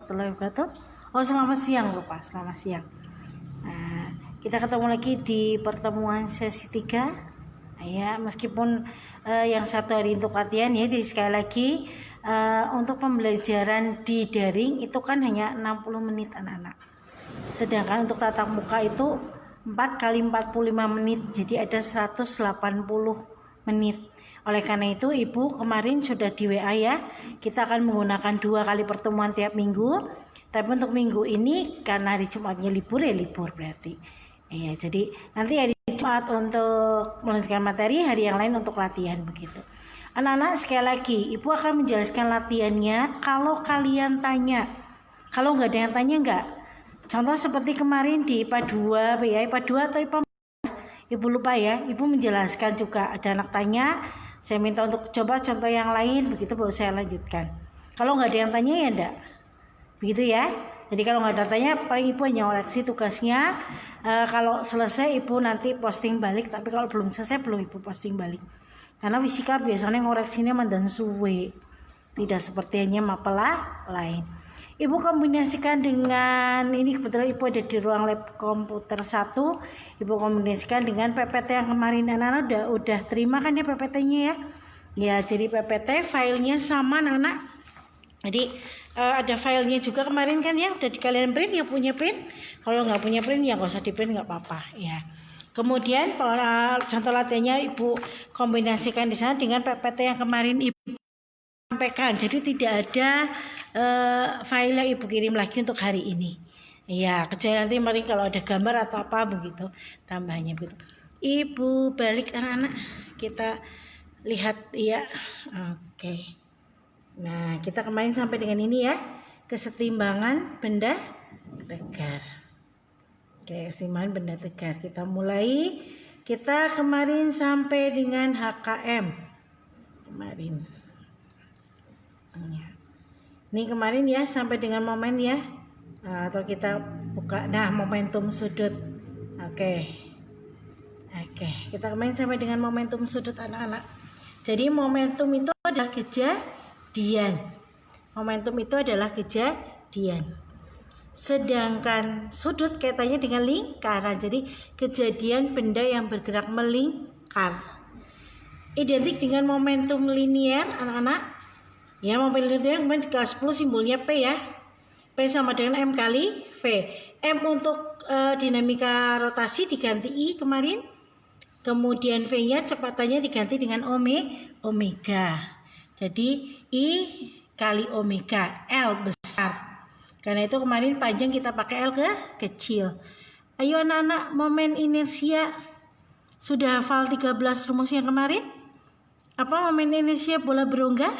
warahmatullahi wabarakatuh. Oh, selamat siang, lupa, selamat siang. Nah, kita ketemu lagi di pertemuan sesi 3. Ya, meskipun yang satu hari untuk latihan ya, jadi sekali lagi untuk pembelajaran di daring itu kan hanya 60 menit anak-anak. Sedangkan untuk tatap muka itu 4 kali 45 menit, jadi ada 180 menit. Oleh karena itu Ibu kemarin sudah di WA ya, kita akan menggunakan 2 kali pertemuan tiap minggu. Tapi untuk minggu ini karena hari Jumatnya libur ya libur berarti. Ya, jadi nanti hari Jumat untuk melanjutkan materi, hari yang lain untuk latihan begitu. Anak-anak sekali lagi, Ibu akan menjelaskan latihannya kalau kalian tanya. Kalau nggak ada yang tanya nggak? Contoh seperti kemarin di IPA 2, ya IPA 2 atau IPA 4? Ibu lupa ya, Ibu menjelaskan juga ada anak tanya. Saya minta untuk coba contoh yang lain, begitu baru saya lanjutkan. Kalau nggak ada yang tanya ya enggak, begitu ya. Jadi kalau nggak ada tanya, paling Ibu hanya koreksi tugasnya. Kalau selesai Ibu nanti posting balik, tapi kalau belum selesai belum Ibu posting balik. Karena fisika biasanya ngoreksinya mandan suwe, tidak seperti hanya mapela lain. Ibu kombinasikan dengan ini, kebetulan Ibu ada di ruang lab komputer 1. Ibu kombinasikan dengan PPT yang kemarin anak-anak udah terima kan ya PPT-nya ya. Ya, jadi PPT filenya sama anak-anak. Jadi ada filenya juga kemarin kan ya, udah di kalian print, yang punya print. Kalau nggak punya print ya nggak usah di print, nggak apa-apa ya. Kemudian contoh latihannya Ibu kombinasikan di sana dengan PPT yang kemarin Ibu sampaikan. Jadi tidak ada file yang Ibu kirim lagi untuk hari ini. Ya, kecuali nanti mari kalau ada gambar atau apa begitu tambahnya begitu. Ibu balik anak-anak, kita lihat ya. Oke. Nah, kita kemarin sampai dengan ini ya, kesetimbangan benda tegar. Oke, kesetimbangan benda tegar. Kita mulai. Kita kemarin sampai dengan HKM. Kemarin. Ya. Ini kemarin ya sampai dengan momen ya. Atau kita buka. Nah, momentum sudut. Oke. Kita kemarin sampai dengan momentum sudut anak-anak. Jadi momentum itu adalah kejadian. Momentum itu adalah kejadian. Sedangkan sudut kaitannya dengan lingkaran. Jadi kejadian benda yang bergerak melingkar. Identik dengan momentum linier anak-anak. Ya, momentum linier kemarin di kelas 10 simbolnya P ya. P sama dengan M kali V. M untuk dinamika rotasi diganti I kemarin. Kemudian V-nya kecepatannya diganti dengan omega. Jadi I kali omega, L besar. Karena itu kemarin panjang kita pakai L kecil. Ayo anak-anak, momen inersia sudah hafal 13 rumus yang kemarin? Apa momen inersia bola berongga?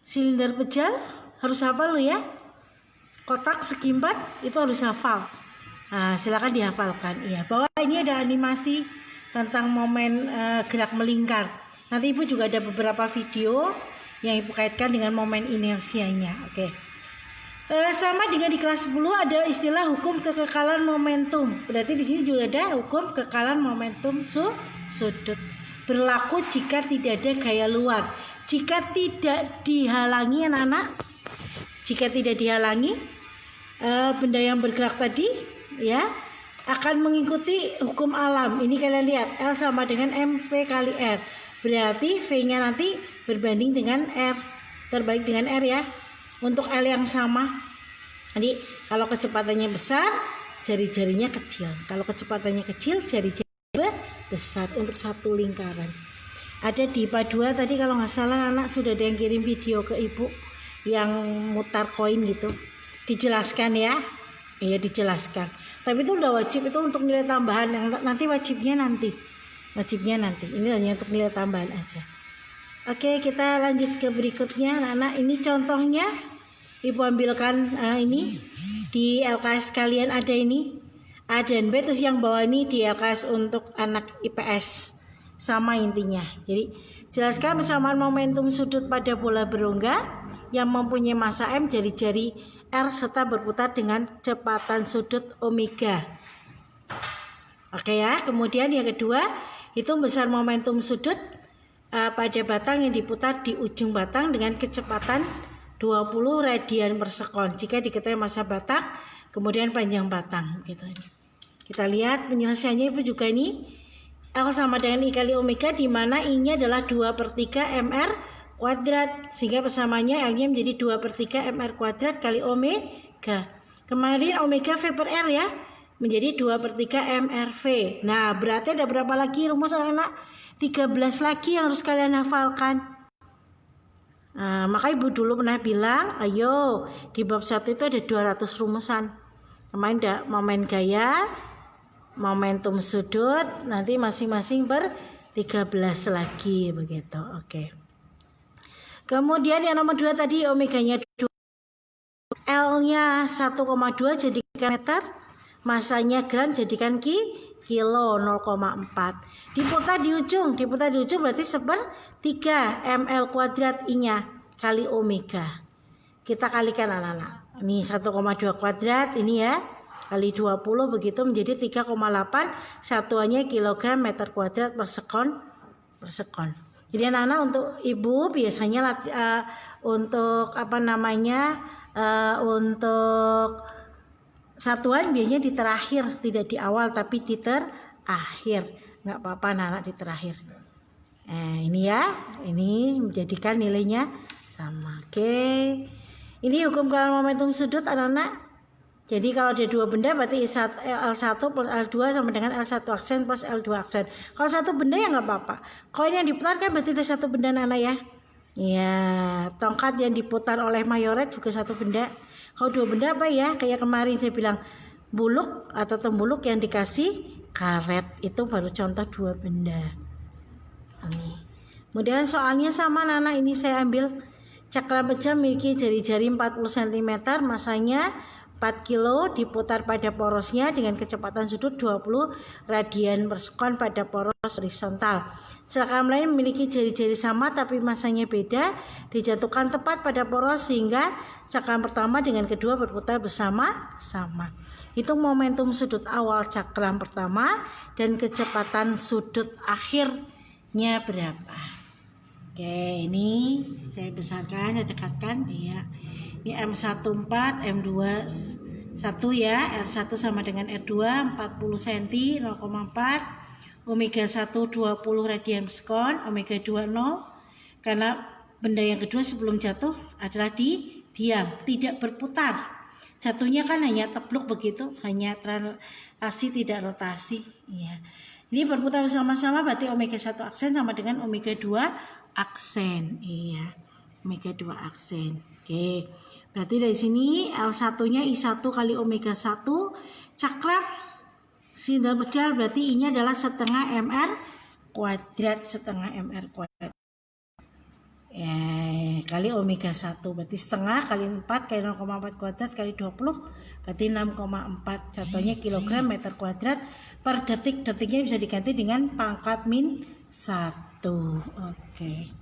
Silinder pejal harus hafal lo ya. Kotak segi 4 itu harus hafal. Nah, silakan dihafalkan. Iya, bahwa ini ada animasi tentang momen gerak melingkar. Nanti Ibu juga ada beberapa video yang Ibu kaitkan dengan momen inersianya. Oke. Sama dengan di kelas 10 ada istilah hukum kekekalan momentum. Berarti di sini juga ada hukum kekekalan momentum sudut. Berlaku jika tidak ada gaya luar. Jika tidak dihalangi anak-anak, jika tidak dihalangi benda yang bergerak tadi ya akan mengikuti hukum alam. Ini kalian lihat, L sama dengan MV kali R. Berarti V-nya nanti berbanding dengan R, terbalik dengan R ya. Untuk L yang sama. Jadi kalau kecepatannya besar, jari-jarinya kecil. Kalau kecepatannya kecil, jari-jarinya besar untuk satu lingkaran. Ada di IPA 2 tadi kalau nggak salah anak sudah ada yang kirim video ke Ibu yang mutar koin gitu. Dijelaskan ya. Iya, dijelaskan. Tapi itu udah wajib, itu untuk nilai tambahan yang nanti wajibnya nanti. Ini hanya untuk nilai tambahan aja. Oke, kita lanjut ke berikutnya anak-anak. Ini contohnya Ibu ambilkan ini di LKS kalian ada ini A dan B, terus yang bawah ini di LKS untuk anak IPS. Sama intinya. Jadi jelaskan persamaan momentum sudut pada bola berongga yang mempunyai massa M, jari-jari R serta berputar dengan kecepatan sudut omega. Oke ya. Kemudian yang kedua, hitung besar momentum sudut pada batang yang diputar di ujung batang dengan kecepatan 20 radian per sekon jika diketahui massa batang kemudian panjang batang gitu. Kita lihat penyelesaiannya Ibu juga ini L sama dengan I kali omega di mana I-nya adalah 2/3 mr kuadrat sehingga persamanya L-nya menjadi 2/3 mr kuadrat kali omega. Kemarin omega V per R ya menjadi 2/3 mRV. Nah berarti ada berapa lagi rumus anak-anak? 13 lagi yang harus kalian hafalkan. Nah, maka Ibu dulu pernah bilang ayo di bab 1 itu ada 200 rumusan. Kemarin ada momen gaya, momentum sudut, nanti masing-masing ber 13 lagi begitu. Oke. Kemudian yang nomor 2 tadi omeganya 2, L-nya 1,2 jadikan meter, masanya gram jadikan kilo 0,4. Diputar di ujung berarti 1/3 ml kuadrat I-nya kali omega. Kita kalikan anak-anak. Ini 1,2 kuadrat ini ya. Kali 20 begitu menjadi 3,8 satuannya kilogram meter kuadrat per sekon. Jadi anak-anak untuk Ibu biasanya untuk untuk satuan biasanya di terakhir, tidak di awal tapi di terakhir. Nggak apa-apa anak-anak di terakhir. Ini ya, ini menjadikan nilainya sama. Oke. Ini hukum kawan momentum sudut anak-anak. Jadi kalau ada dua benda berarti L1 plus L2 sama dengan L1 aksen plus L2 aksen. Kalau satu benda ya nggak apa-apa. Koin yang diputar kan berarti ada satu benda anak-anak ya. Ya, tongkat yang diputar oleh mayoret juga satu benda. Kalau dua benda apa ya? Kayak kemarin saya bilang buluk atau tembuluk yang dikasih karet itu baru contoh dua benda. Ini. Kemudian soalnya sama anak-anak ini saya ambil cakram pecah memiliki jari-jari 40 cm, masanya 4 kilo diputar pada porosnya dengan kecepatan sudut 20 radian per sekon pada poros horizontal. Cakram lain memiliki jari-jari sama tapi masanya beda, dijatuhkan tepat pada poros sehingga cakram pertama dengan kedua berputar bersama-sama. Hitung momentum sudut awal cakram pertama dan kecepatan sudut akhirnya berapa. Oke, ini saya besarkan, saya dekatkan ya. Ini M14, M21 ya, R1 sama dengan R2 40 cm 0,4, omega 1 20 radian per sekon, omega 2 0 karena benda yang kedua sebelum jatuh adalah diam, tidak berputar. Jatuhnya kan hanya tepluk begitu, hanya translasi tidak rotasi ya. Ini berputar bersama-sama berarti omega 1 aksen sama dengan omega 2 aksen. Iya. Omega 2 aksen. Oke. Berarti dari sini L1-nya I1 kali omega 1 cakram silinder berjalan berarti I-nya adalah setengah mr kuadrat kali omega 1 berarti setengah kali 4 kali 0,4 kuadrat kali 20 berarti 6,4 satunya kilogram meter kuadrat per detik. Detiknya bisa diganti dengan pangkat min 1. Oke.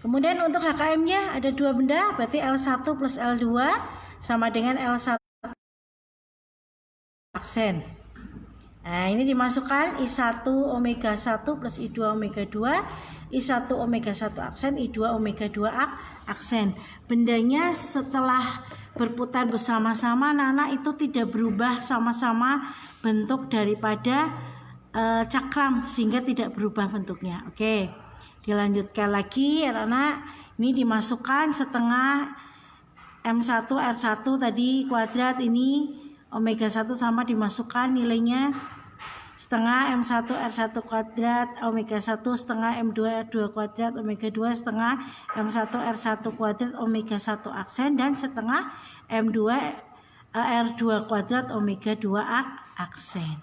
Kemudian untuk HKM-nya ada dua benda berarti L1 plus L2 sama dengan L1 aksen. Nah ini dimasukkan I1 omega 1 plus I2 omega 2, I1 omega 1 aksen, I2 omega 2 aksen. Bendanya setelah berputar bersama-sama anak-anak itu tidak berubah sama-sama bentuk daripada cakram sehingga tidak berubah bentuknya. Oke, dilanjutkan lagi anak-anak. Ini dimasukkan setengah M1 R1 tadi kuadrat, ini omega 1 sama dimasukkan nilainya setengah M1 R1 kuadrat omega 1 setengah M2 R2 kuadrat omega 2 setengah M1 R1 kuadrat omega 1 aksen dan setengah M2 R2 kuadrat omega 2 aksen.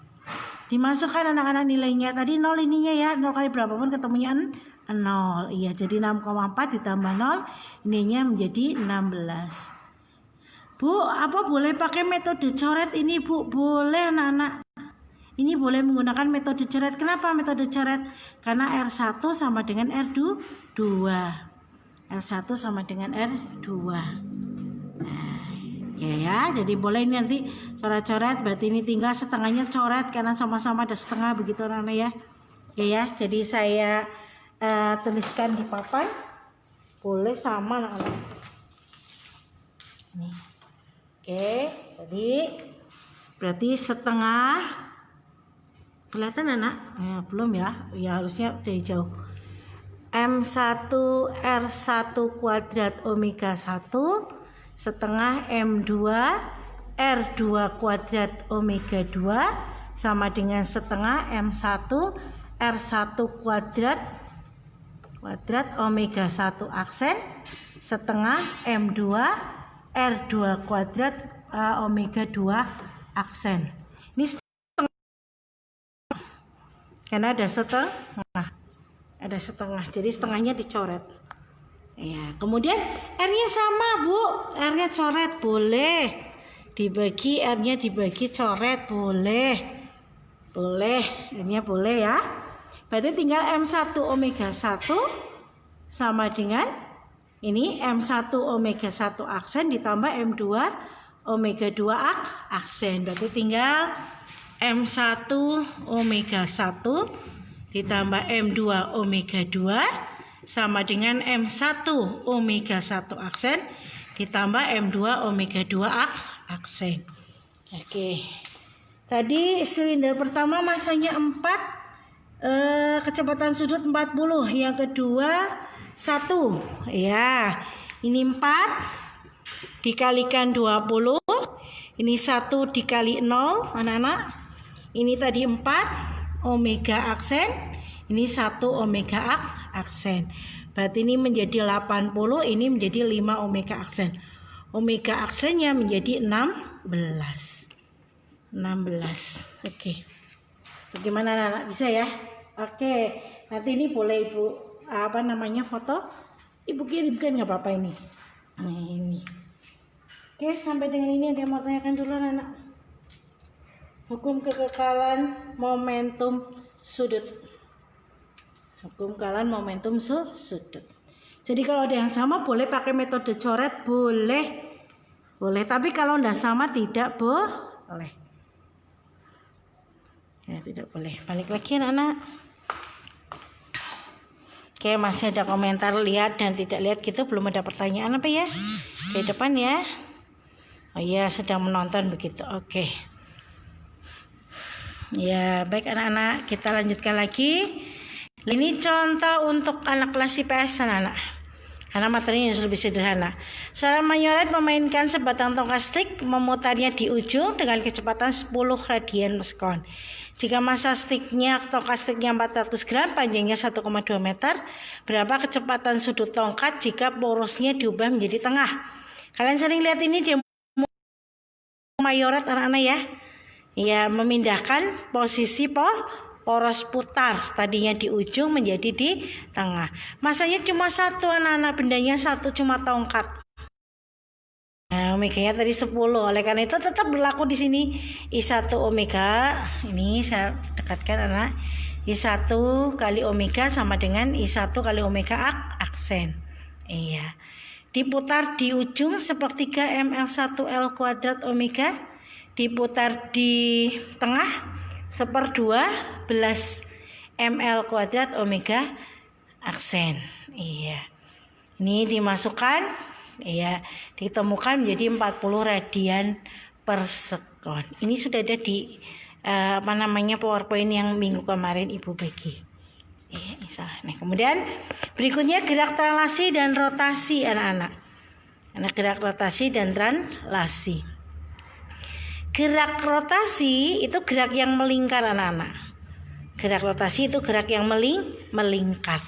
Dimasukkan anak-anak nilainya tadi 0 ininya ya, 0 kali berapapun ketemunya 0. Iya, jadi 6,4 ditambah 0 ininya menjadi 16. Bu, apa boleh pakai metode coret ini Bu? Boleh anak-anak. Ini boleh menggunakan metode coret. Kenapa metode coret? Karena R1 sama dengan R2. R1 sama dengan R2. Nah, oke ya. Jadi boleh ini nanti coret-coret. Berarti ini tinggal setengahnya coret karena sama-sama ada setengah begitu anak-anak ya. Oke ya. Jadi saya tuliskan di papan. boleh sama anak-anak. Nih. Oke, tadi berarti setengah. Kelihatan anak? Belum ya? Ya harusnya dari jauh. M1 R1 kuadrat omega 1 setengah M2 R2 kuadrat omega 2 sama dengan setengah M1 R1 kuadrat omega 1 aksen setengah M2 R2 kuadrat omega 2 aksen. Ini setengah karena ada setengah, jadi setengahnya dicoret. Ya, kemudian R-nya sama, Bu. R-nya coret boleh. Dibagi R-nya dibagi coret boleh. Boleh, R-nya boleh ya. Berarti tinggal M1 omega 1 sama dengan ini M1 omega 1 aksen ditambah M2 omega 2 aksen. Berarti tinggal M1 omega 1 ditambah M2 omega 2 sama dengan M1 omega 1 aksen ditambah M2 omega 2 aksen. Oke. Tadi silinder pertama masanya 4, kecepatan sudut 40, yang kedua 1. Ya, ini 4 dikalikan 20. Ini 1 dikali 0, anak-anak. Ini tadi 4 omega aksen, ini 1 omega aksen. Berarti ini menjadi 80, ini menjadi 5 omega aksen. Omega aksennya menjadi 16. Oke. Bagaimana anak-anak, bisa ya? Oke. Nanti ini boleh Ibu foto. Ibu kirimkan nggak apa-apa ini. Nah, ini. Oke, sampai dengan ini ada yang mau tanyakan dulu anak-anak. Hukum kekekalan momentum sudut. Hukum kekekalan momentum sudut. Jadi kalau ada yang sama boleh pakai metode coret, boleh. Tapi kalau tidak sama tidak boleh. Ya, tidak boleh. Balik lagi anak-anak. Oke, masih ada komentar lihat dan tidak lihat gitu, belum ada pertanyaan apa ya? Di depan ya. Oh iya, sedang menonton begitu. Oke. Ya, baik anak-anak, kita lanjutkan lagi. Ini contoh untuk anak kelas IPS anak-anak. Karena materinya lebih sederhana. Seorang mayoret memainkan sebatang tongkat stik, memutarnya di ujung dengan kecepatan 10 radian per sekon. Jika massa stiknya, tongkat stiknya 400 gram, panjangnya 1,2 meter, berapa kecepatan sudut tongkat jika porosnya diubah menjadi tengah? Kalian sering lihat ini di mayoret anak-anak ya. Ya, memindahkan posisi poros putar, tadinya di ujung menjadi di tengah. Masanya cuma 1 anak-anak, bendanya 1, cuma tongkat. Nah, omeganya tadi 10. Oleh karena itu tetap berlaku di sini I1 omega. Ini saya dekatkan anak. I1 kali omega sama dengan I1 kali omega aksen. Iya. Diputar di ujung sepertiga ml1l kuadrat omega. Diputar di tengah 1/12 ml kuadrat omega aksen. Iya. Ini dimasukkan, iya, ditemukan menjadi 40 radian per sekon. Ini sudah ada di PowerPoint yang minggu kemarin Ibu bagi. Ini salah. Nah, kemudian berikutnya gerak translasi dan rotasi anak-anak. Gerak rotasi dan translasi. Gerak rotasi itu gerak yang melingkar anak-anak. Gerak rotasi itu gerak yang melingkar.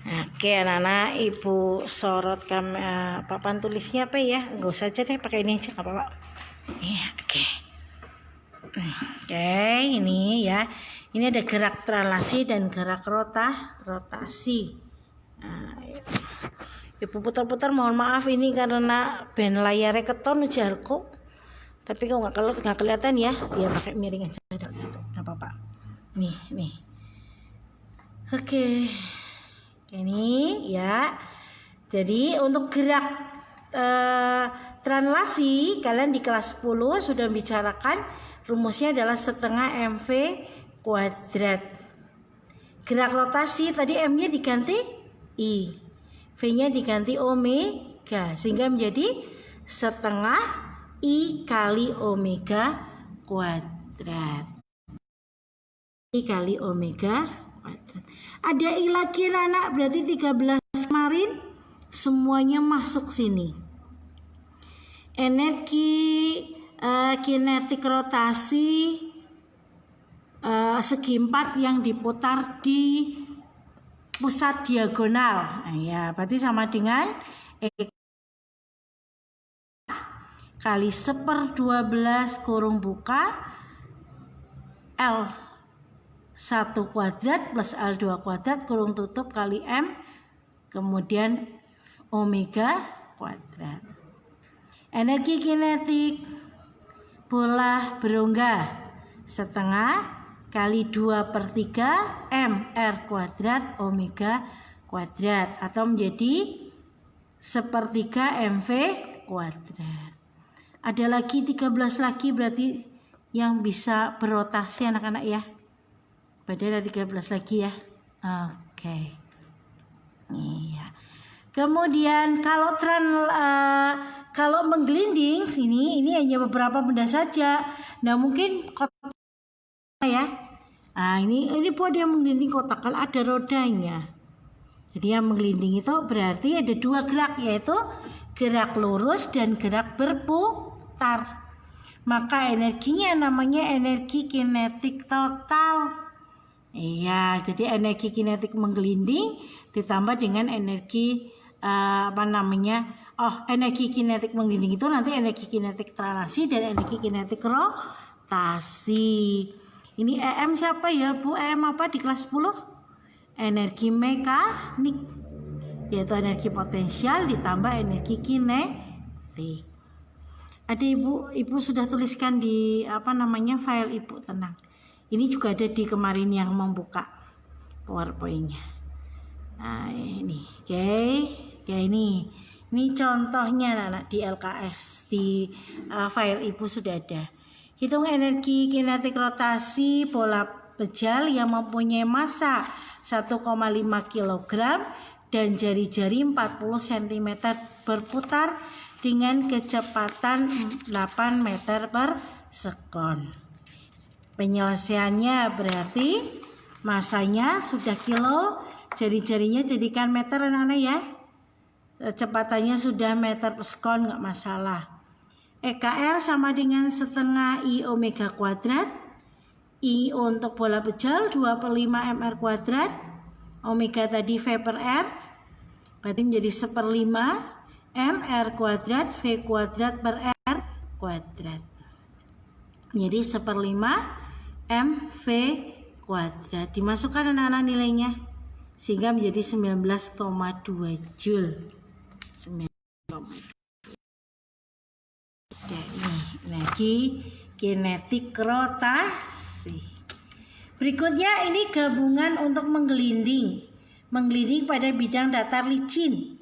Oke anak-anak, Ibu sorot papan tulisnya apa ya? Enggak usah aja deh, pakai ini aja, apa-apa. Iya, oke. Oke, ini ya. Ini ada gerak translasi dan gerak rotasi. Nah, Ibu putar-putar, mohon maaf ini karena ben layarnya keton ujar kok. Tapi kalau nggak kelihatan ya, dia pakai miring aja, nggak apa-apa. Nih. Oke. Ini ya. Jadi untuk gerak translasi kalian di kelas 10 sudah bicarakan rumusnya adalah setengah mv kuadrat. Gerak rotasi tadi m-nya diganti i. V-nya diganti omega sehingga menjadi setengah I kali omega kuadrat. I kali omega kuadrat. Ada I lagi anak, berarti 13 kemarin semuanya masuk sini. Energi kinetik rotasi segi 4 yang diputar di pusat diagonal. Nah, ya, berarti sama dengan E kali 1/12 kurung buka L 1 kuadrat plus L2 kuadrat kurung tutup kali M kemudian omega kuadrat. Energi kinetik bola berongga setengah kali 2/3 mr kuadrat omega kuadrat atau menjadi 1/3 mv kuadrat. Ada lagi 13 lagi berarti yang bisa berotasi anak-anak ya. Berarti ada 13 lagi ya. Oke. Iya. Kemudian kalau menggelinding ini hanya beberapa benda saja. Nah, mungkin kotak ya. Nah, ini buat yang menggelinding kotak kan ada rodanya. Jadi yang menggelinding itu berarti ada 2 gerak, yaitu gerak lurus dan gerak berputar. Maka energinya namanya energi kinetik total. Iya, jadi energi kinetik menggelinding ditambah dengan energi energi kinetik menggelinding itu nanti energi kinetik translasi dan energi kinetik rotasi. Ini EM siapa ya Bu? EM apa di kelas 10? Energi mekanik, yaitu energi potensial ditambah energi kinetik. Ada ibu sudah tuliskan di file ibu, tenang. Ini juga ada di kemarin yang membuka PowerPoint-nya. Nah, ini oke ini contohnya anak di LKS di file ibu sudah ada. Hitung energi kinetik rotasi bola bejal yang mempunyai massa 1,5 kg dan jari-jari 40 cm berputar dengan kecepatan 8 meter per sekon. Penyelesaiannya berarti masanya sudah kilo, jari-jarinya jadikan meter anak-anak ya. Kecepatannya sudah meter per sekon, nggak masalah. EKR sama dengan setengah I omega kuadrat. I untuk bola bejal 2/5 mr kuadrat. Omega tadi V per R. Berarti menjadi 1/5 mr kuadrat V kuadrat per R kuadrat. Jadi 1/5 mv kuadrat. Dimasukkan anak-anak nilainya sehingga menjadi 19,2 Joule. 19,2. Oke, ini energi kinetik rotasi. Berikutnya ini gabungan untuk menggelinding pada bidang datar licin.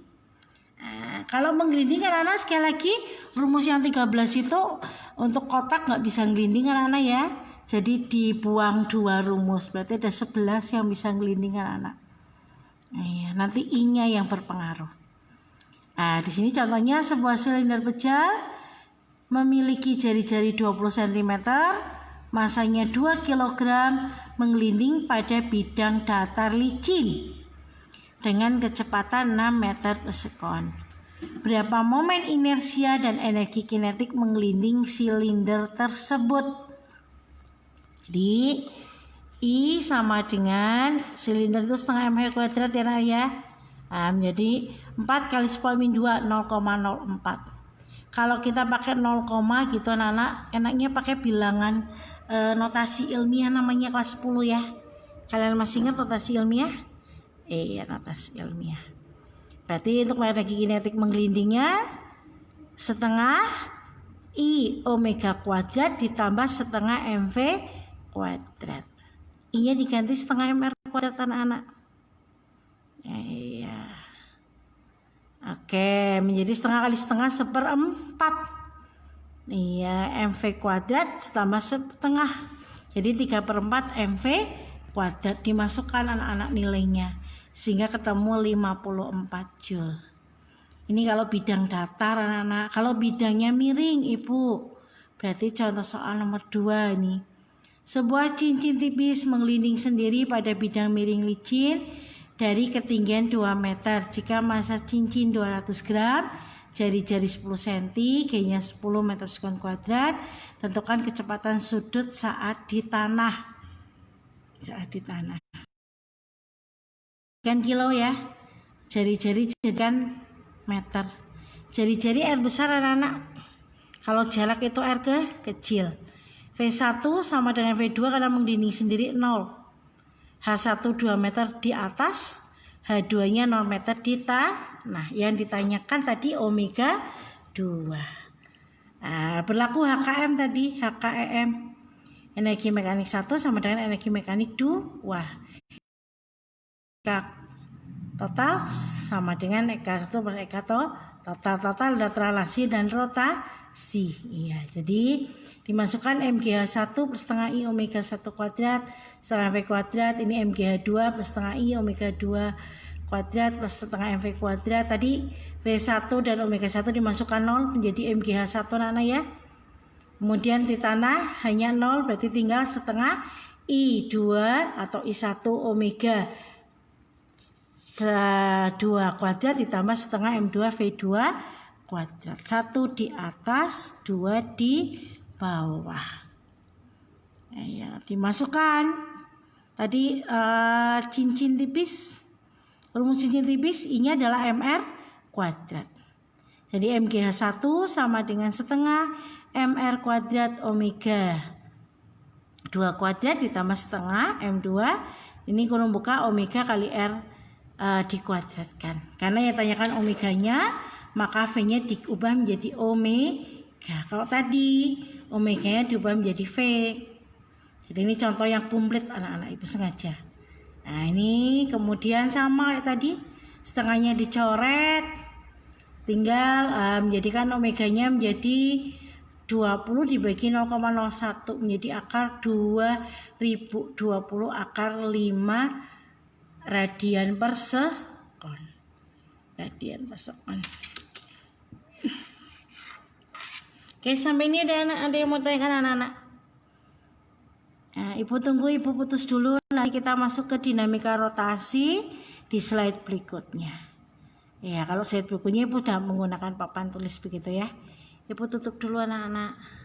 Nah, kalau menggelinding anak-anak sekali lagi rumus yang 13 itu untuk kotak nggak bisa gelinding anak-anak ya. Jadi dibuang 2 rumus, berarti ada 11 yang bisa gelinding anak-anak. Nah, nanti I-nya yang berpengaruh. Nah, di sini contohnya sebuah silinder bejal memiliki jari-jari 20 cm, masanya 2 kg, menggelinding pada bidang datar licin dengan kecepatan 6 meter per sekon. Berapa momen inersia dan energi kinetik menggelinding silinder tersebut? Jadi I sama dengan silinder itu setengah mv kuadrat ya. Nah, menjadi 4 kali 10-2 0,04. Kalau kita pakai 0, gitu anak-anak, enaknya pakai bilangan notasi ilmiah namanya kelas 10 ya. Kalian masih ingat notasi ilmiah? Iya, notasi ilmiah. Berarti untuk energi kinetik menggelindingnya setengah I omega kuadrat ditambah setengah mv kuadrat. I-nya diganti setengah mr kuadrat anak-anak. Iya. Oke, menjadi setengah kali setengah 1/4. Iya, mv kuadrat tambah setengah. Jadi 3/4 mv kuadrat. Dimasukkan anak-anak nilainya. sehingga ketemu 54 Joule. Ini kalau bidang datar anak-anak. Kalau bidangnya miring Ibu, berarti contoh soal nomor 2 ini. Sebuah cincin tipis menggelinding sendiri pada bidang miring licin dari ketinggian 2 meter. Jika massa cincin 200 gram, jari-jari 10 cm, G-nya 10 meter persekuan kuadrat. Tentukan kecepatan sudut saat di tanah. Kan kilo ya. Jari-jari jadikan meter. Jari-jari R besar anak-anak. Kalau jarak itu R kecil. V1 sama dengan V2 karena menggelinding sendiri 0. H1 2 meter di atas, H2 nya 0 meter di tanah. Yang ditanyakan tadi omega 2. Nah, berlaku HKM tadi, HKEM. Energi mekanik 1 sama dengan energi mekanik 2. Total sama dengan EK1 per EK total lateralasi dan rotasi. Iya, jadi dimasukkan MGH1 per setengah I omega 1 kuadrat setengah V kuadrat. Ini MGH2 per setengah I omega 2 kuadrat plus setengah MV kuadrat. Tadi V1 dan omega 1 dimasukkan 0 menjadi MGH1 anak ya. Kemudian di tanah hanya 0, berarti tinggal setengah I2 atau I1 omega 2 kuadrat ditambah setengah M2 V2 kuadrat. 1 di atas, 2 di bawah. Ya, dimasukkan tadi cincin tipis. Rumus cincin tipis I-nya adalah MR kuadrat. Jadi MGH1 sama dengan setengah MR kuadrat omega 2 kuadrat ditambah setengah M2. Ini kurung buka omega kali R dikuadratkan. Karena yang tanyakan omeganya, maka V-nya diubah menjadi omega. Kalau tadi omeganya diubah menjadi V. Jadi ini contoh yang komplit anak-anak, Ibu sengaja. Nah ini kemudian sama kayak tadi, setengahnya dicoret, tinggal menjadikan omeganya menjadi 20 dibagi 0,01 menjadi akar 2020 akar 5 radian per sekon. Oke, sampai ini ada yang mau tanyakan anak-anak? Nah, Ibu tunggu, Ibu putus dulu. Nanti kita masuk ke dinamika rotasi di slide berikutnya. Ya, kalau slide berikutnya Ibu sudah menggunakan papan tulis begitu ya. Ibu tutup dulu anak-anak.